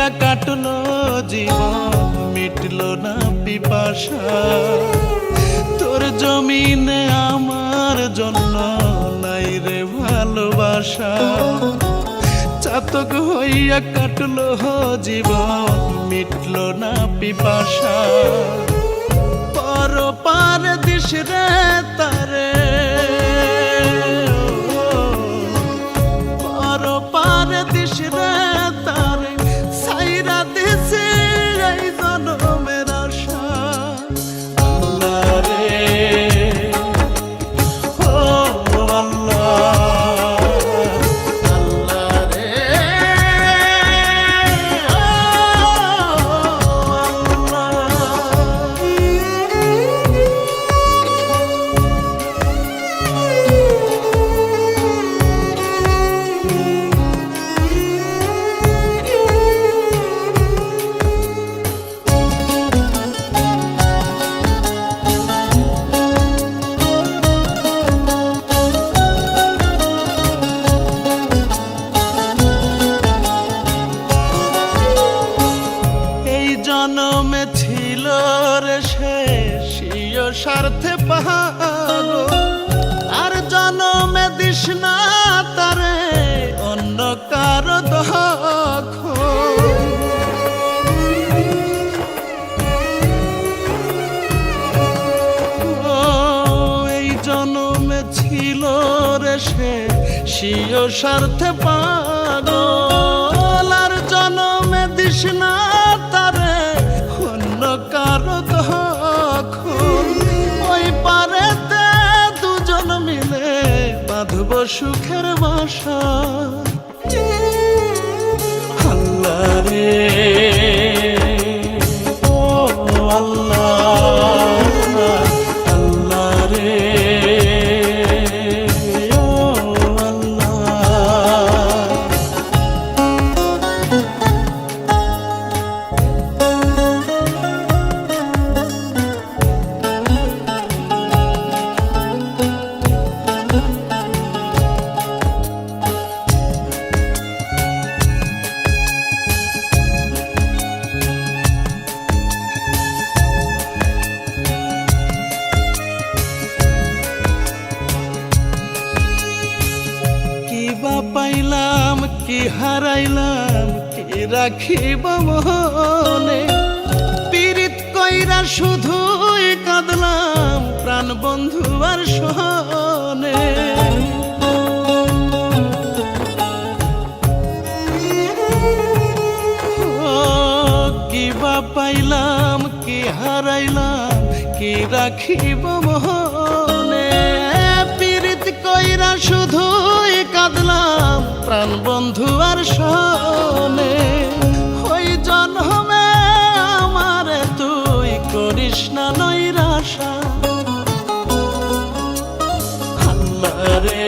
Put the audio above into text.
হইয়া কাটলো জীবন, মিটলো না পিপাসা। তোর জমিনে আমার জন্য নাই রে ভালোবাসা। চাতক হইয়া কাটলো জীবন, মিটলো না পিপাসা। পর পার দিস রে তারে, পর পার দিস রে তারে, সাইরা দিছে এই জনমের আশা। আল্লাহ রে ও আল্লাহ, আল্লাহ রে ও জনমে ছিল রে শেষীয় স্বার্থে পাগল, আর জনমে দিস না তারে অন্য কারো দখল। এই জনমে ছিল রে শেষীয় স্বার্থে পাগল, আর জনমে দিস না তারে অন্য কারো দখল। ওই পারেতে দুজন মিলে বাঁধব সুখের বাসা। আল্লাহ রে ও আল্লাহ, আল্লাহ রে ও আল্লাহ। পাইলাম কি হারাইলাম কি রাখিব মনে, পীড়িত কইরা শুধুই কাঁদলাম প্রাণ বন্ধু আর সনে। কিবা পাইলাম কি হারাইলাম কি রাখিব মনে, পীড়িত কইরা শুধুই কাঁদলাম প্রাণ বন্ধু আর সনে। ওই জন্মে আমারে তুই করিস না নৈরাশা। আল্লাহ রে